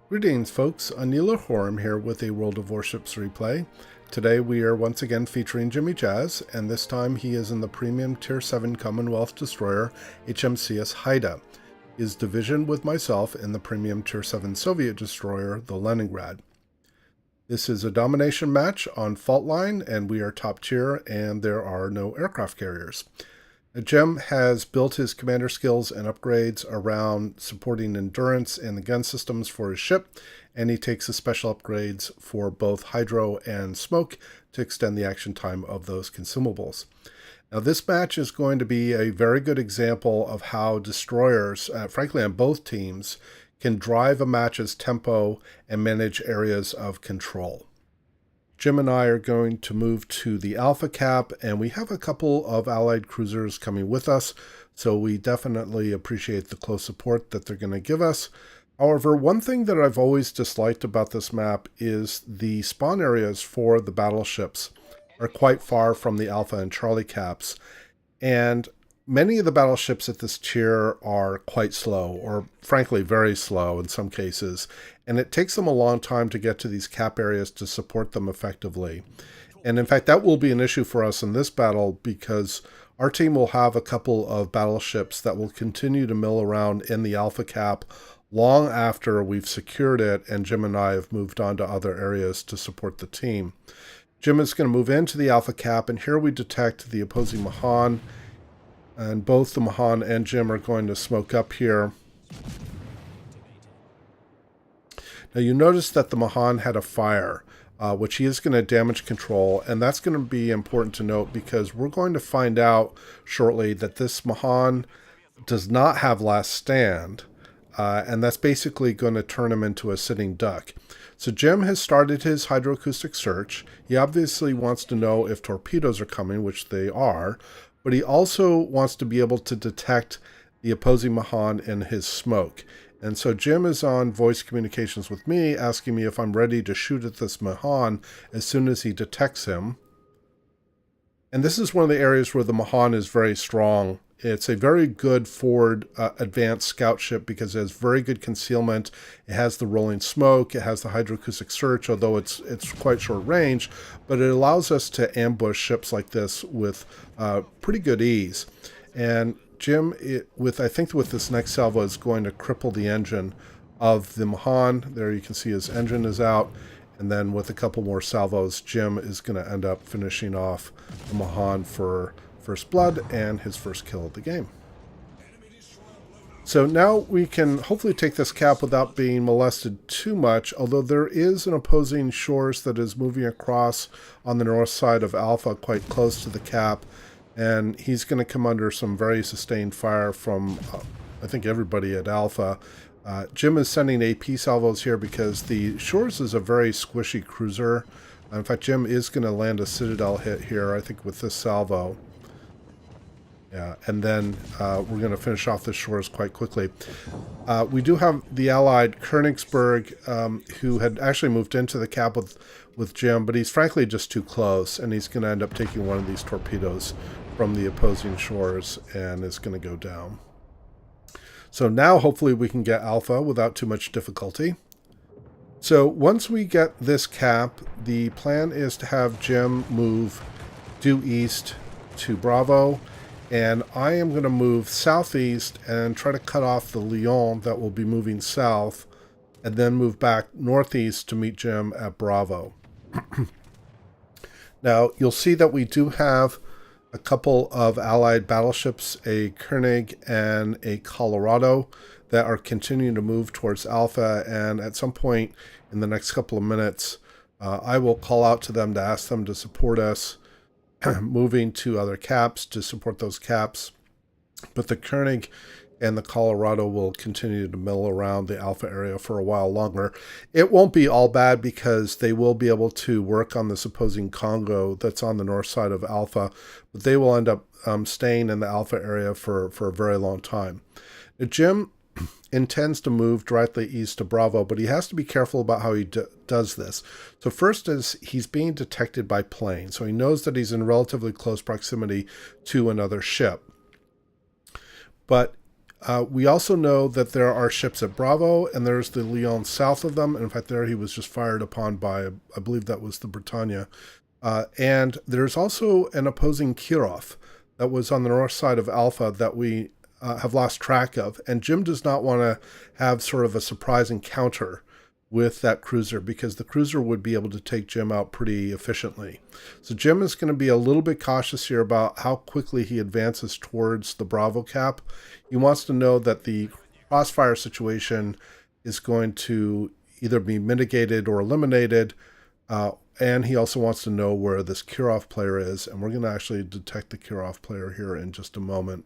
Greetings folks, Anila Horam here with a World of Warships replay. Today we are once again featuring Jimijaz, and this time he is in the premium Tier 7 Commonwealth destroyer HMCS Haida. He is division with myself in the premium Tier 7 Soviet destroyer, the Leningrad. This is a domination match on fault line, and we are top tier and there are no aircraft carriers. Jim has built his commander skills and upgrades around supporting endurance and the gun systems for his ship, and he takes the special upgrades for both hydro and smoke to extend the action time of those consumables. Now this match is going to be a very good example of how destroyers, frankly on both teams, can drive a match's tempo and manage areas of control. Jim and I are going to move to the Alpha Cap, and we have a couple of Allied cruisers coming with us, so we definitely appreciate the close support that they're going to give us. However, one thing that I've always disliked about this map is the spawn areas for the battleships are quite far from the Alpha and Charlie Caps, and many of the battleships at this tier are quite slow, or frankly very slow in some cases, and it takes them a long time to get to these cap areas to support them effectively. And in fact, that will be an issue for us in this battle because our team will have a couple of battleships that will continue to mill around in the Alpha Cap long after we've secured it and Jim and I have moved on to other areas to support the team. Jim is going to move into the Alpha Cap, and here we detect the opposing Mahan, and both the Mahan and Jim are going to smoke up here. Now you notice that the Mahan had a fire, which he is going to damage control, and that's going to be important to note because we're going to find out shortly that this Mahan does not have last stand, and that's basically going to turn him into a sitting duck. So Jim has started his hydroacoustic search. He obviously wants to know if torpedoes are coming, which they are, but he also wants to be able to detect the opposing Mahan in his smoke. And so Jim is on voice communications with me, asking me if I'm ready to shoot at this Mahan as soon as he detects him. And this is one of the areas where the Mahan is very strong. It's a very good forward advanced scout ship because it has very good concealment. It has the rolling smoke. It has the hydroacoustic search, although it's quite short range, but it allows us to ambush ships like this with pretty good ease. And Jim, I think with this next salvo, is going to cripple the engine of the Mahan. There you can see his engine is out. And then with a couple more salvos, Jim is going to end up finishing off the Mahan for first blood and his first kill of the game. So now we can hopefully take this cap without being molested too much, although there is an opposing Shchors that is moving across on the north side of Alpha quite close to the cap, and he's going to come under some very sustained fire from I think everybody at Alpha. Jim is sending AP salvos here because the Shchors is a very squishy cruiser. In fact, Jim is going to land a Citadel hit here, I think, with this salvo. Yeah, and then we're going to finish off the Shchors quite quickly. We do have the allied Königsberg, who had actually moved into the cap with Jim, but he's frankly just too close, and he's going to end up taking one of these torpedoes from the opposing Shchors and is going to go down. So now hopefully we can get Alpha without too much difficulty. So once we get this cap, the plan is to have Jim move due east to Bravo, and I am going to move southeast and try to cut off the Lyon that will be moving south, and then move back northeast to meet Jim at Bravo. Now you'll see that we do have a couple of allied battleships, a König and a Colorado, that are continuing to move towards Alpha, and at some point in the next couple of minutes I will call out to them to ask them to support us moving to other caps to support those caps. But the König and the Colorado will continue to mill around the Alpha area for a while longer. It won't be all bad because they will be able to work on this opposing Congo that's on the north side of Alpha, but they will end up staying in the Alpha area for a very long time. Now, Jim intends to move directly east to Bravo, but he has to be careful about how he does this. So first is he's being detected by plane, so he knows that he's in relatively close proximity to another ship. But We also know that there are ships at Bravo, and there's the Lion south of them. And in fact, there he was just fired upon by, I believe that was the Britannia. And there's also an opposing Kirov that was on the north side of Alpha that we have lost track of. And Jim does not want to have sort of a surprise encounter with that cruiser, because the cruiser would be able to take Jim out pretty efficiently. So Jim is going to be a little bit cautious here about how quickly he advances towards the Bravo cap. He wants to know that the crossfire situation is going to either be mitigated or eliminated, and he also wants to know where this Kirov player is, and we're going to actually detect the Kirov player here in just a moment.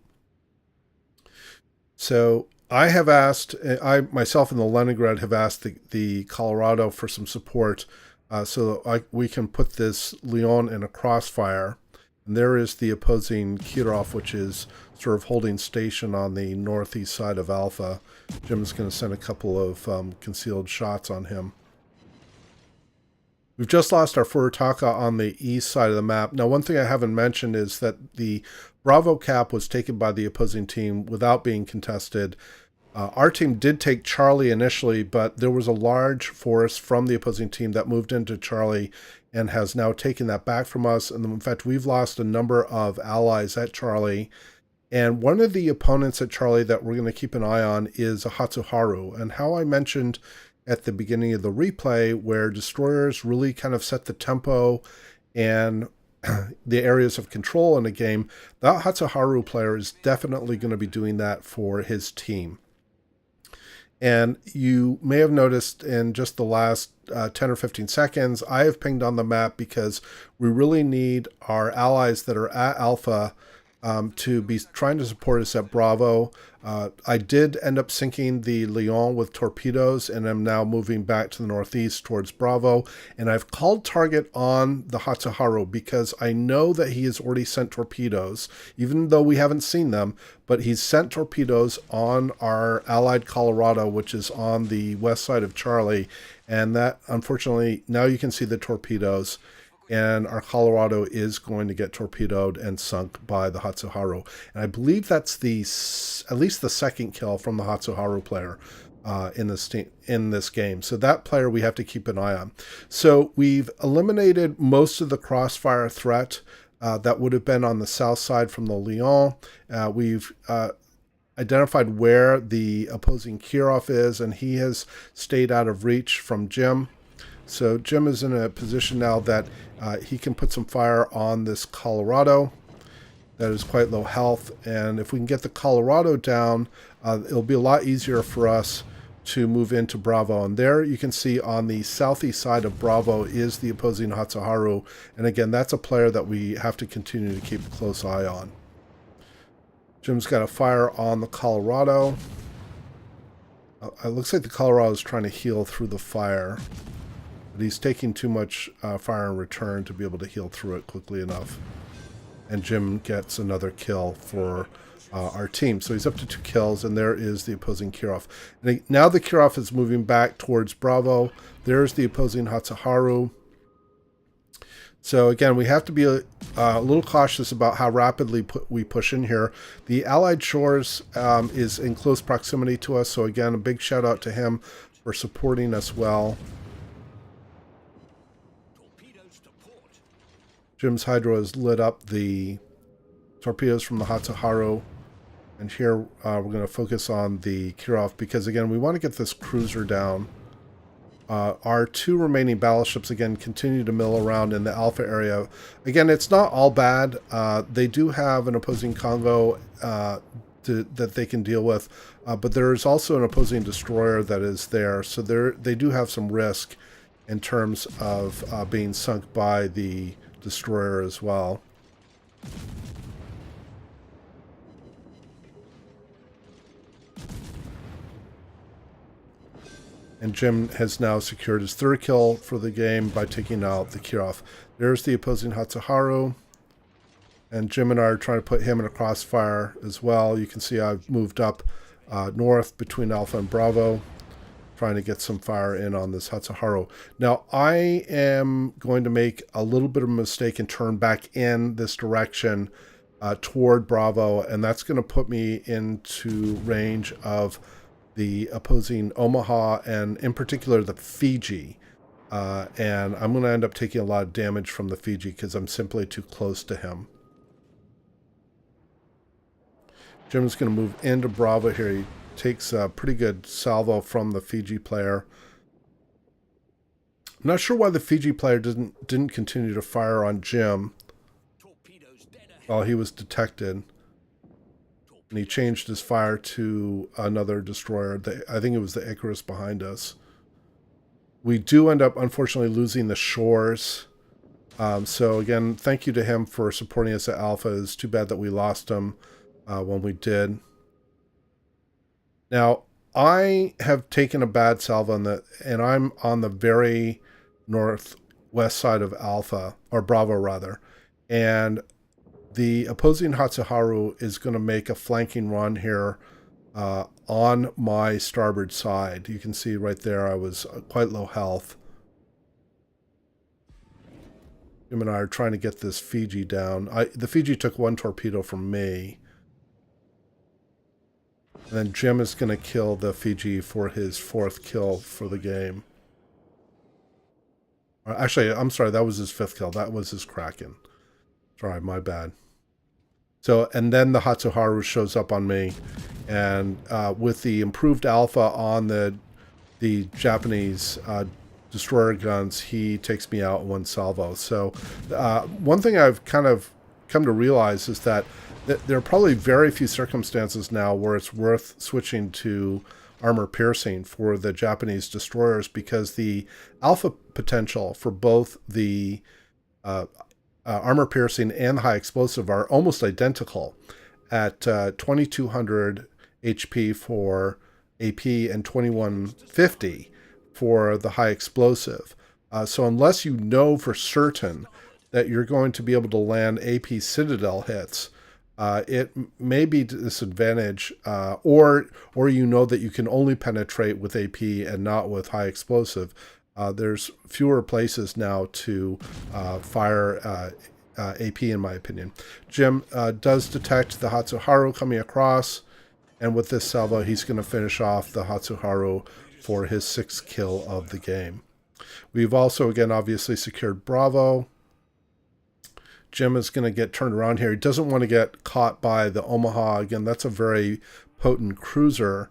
So I have asked, I myself and the Leningrad have asked the Colorado for some support so we can put this Lion in a crossfire. And there is the opposing Kirov, which is sort of holding station on the northeast side of Alpha. Jim's going to send a couple of concealed shots on him. We've just lost our Furitaka on the east side of the map. Now, one thing I haven't mentioned is that the Bravo cap was taken by the opposing team without being contested. Our team did take Charlie initially, but there was a large force from the opposing team that moved into Charlie and has now taken that back from us. And in fact, we've lost a number of allies at Charlie. And one of the opponents at Charlie that we're going to keep an eye on is a Hatsuharu. And how I mentioned at the beginning of the replay, where destroyers really kind of set the tempo and the areas of control in a game, that Hatsuharu player is definitely going to be doing that for his team. And you may have noticed in just the last 10 or 15 seconds, I have pinged on the map because we really need our allies that are at Alpha to be trying to support us at Bravo. I did end up sinking the Lion with torpedoes, and I'm now moving back to the northeast towards Bravo. And I've called target on the Hatsuharu because I know that he has already sent torpedoes, even though we haven't seen them. But he's sent torpedoes on our allied Colorado, which is on the west side of Charlie. And that, unfortunately, now you can see the torpedoes. And our Colorado is going to get torpedoed and sunk by the Hatsuharu. And I believe that's at least the second kill from the Hatsuharu player in this game. So that player we have to keep an eye on. So we've eliminated most of the crossfire threat that would have been on the south side from the Lion. We've identified where the opposing Kirov is, and he has stayed out of reach from Jim. So Jim is in a position now that he can put some fire on this Colorado that is quite low health. And if we can get the Colorado down, it'll be a lot easier for us to move into Bravo. And there you can see on the southeast side of Bravo is the opposing Hatsuharu. And again, that's a player that we have to continue to keep a close eye on. Jim's got a fire on the Colorado. It looks like the Colorado is trying to heal through the fire. But he's taking too much fire in return to be able to heal through it quickly enough. And Jim gets another kill for our team. So he's up to 2 kills, and there is the opposing Kirov. And now the Kirov is moving back towards Bravo. There's the opposing Hatsuharu. So again, we have to be a little cautious about how rapidly we push in here. The Allied Shchors is in close proximity to us. So again, a big shout out to him for supporting us well. Jim's Hydro has lit up the torpedoes from the Hatsuharu. And here we're going to focus on the Kirov because, again, we want to get this cruiser down. Our 2 remaining battleships, again, continue to mill around in the Alpha area. Again, it's not all bad. They do have an opposing Congo that they can deal with. But there's also an opposing destroyer that is there. So they do have some risk in terms of being sunk by the destroyer as well. And Jim has now secured his 3rd kill for the game by taking out the Kirov. There's the opposing Hatsuharu. And Jim and I are trying to put him in a crossfire as well. You can see I've moved up north between Alpha and Bravo, trying to get some fire in on this Hatsuharu. Now, I am going to make a little bit of a mistake and turn back in this direction toward Bravo, and that's going to put me into range of the opposing Omaha, and in particular the Fiji. And I'm going to end up taking a lot of damage from the Fiji because I'm simply too close to him. Jim's going to move into Bravo here. He takes a pretty good salvo from the Fiji player. I'm not sure why the Fiji player didn't continue to fire on Jim while he was detected. And he changed his fire to another destroyer. I think it was the Icarus behind us. We do end up, unfortunately, losing the Shchors. So again, thank you to him for supporting us at Alpha. It's too bad that we lost him when we did. Now, I have taken a bad salvo and I'm on the very northwest side of Alpha, or Bravo rather. And the opposing Hatsuharu is going to make a flanking run here on my starboard side. You can see right there I was quite low health. Jim and I are trying to get this Fiji down. The Fiji took one torpedo from me. And then Jim is going to kill the Fiji for his 4th kill for the game. Actually, I'm sorry, that was his 5th kill. That was his Kraken. Sorry, my bad. So, and then the Hatsuharu shows up on me, and with the improved alpha on the Japanese destroyer guns, he takes me out in one salvo. So, one thing I've kind of come to realize is that there are probably very few circumstances now where it's worth switching to armor piercing for the Japanese destroyers, because the alpha potential for both the armor piercing and high explosive are almost identical at 2200 HP for AP and 2150 for the high explosive. So unless you know for certain that you're going to be able to land AP Citadel hits, it may be to disadvantage, or you know that you can only penetrate with AP and not with high explosive. There's fewer places now to fire AP, in my opinion. Jim does detect the Hatsuharu coming across, and with this salvo, he's going to finish off the Hatsuharu for his 6th kill of the game. We've also, again, obviously secured Bravo. Jim is going to get turned around here. He doesn't want to get caught by the Omaha. Again, that's a very potent cruiser.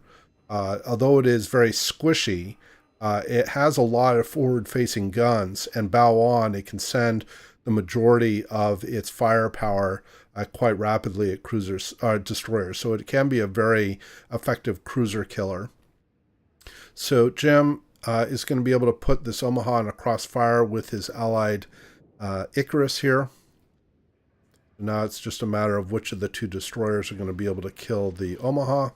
Although it is very squishy, it has a lot of forward-facing guns, and bow on, it can send the majority of its firepower quite rapidly at destroyers. So it can be a very effective cruiser killer. So Jim is going to be able to put this Omaha in a crossfire with his allied Icarus here. Now it's just a matter of which of the 2 destroyers are going to be able to kill the Omaha.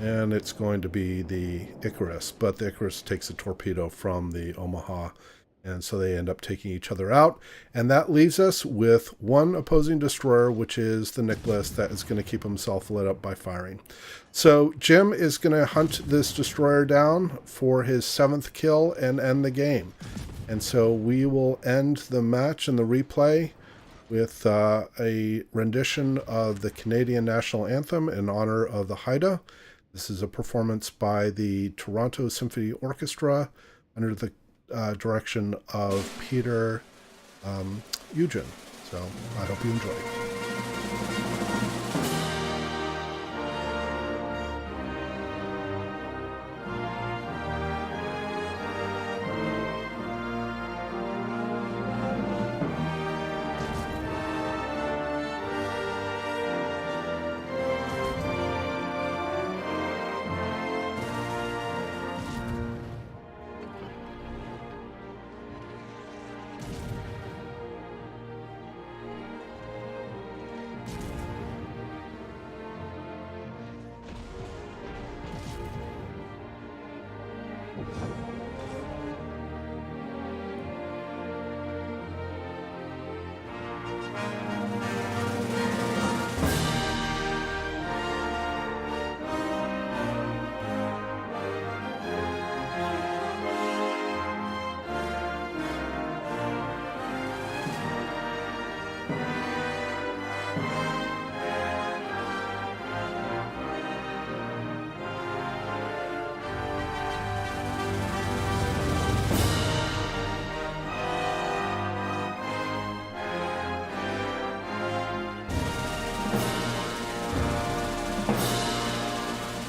And it's going to be the Icarus, but the Icarus takes a torpedo from the Omaha, and so they end up taking each other out. And that leaves us with one opposing destroyer, which is the Nicholas, that is going to keep himself lit up by firing. So Jim is going to hunt this destroyer down for his 7th kill and end the game. And so we will end the match and the replay with a rendition of the Canadian National Anthem in honor of the Haida. This is a performance by the Toronto Symphony Orchestra under the direction of Peter Oundjian. So I hope you enjoy.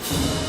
Bye.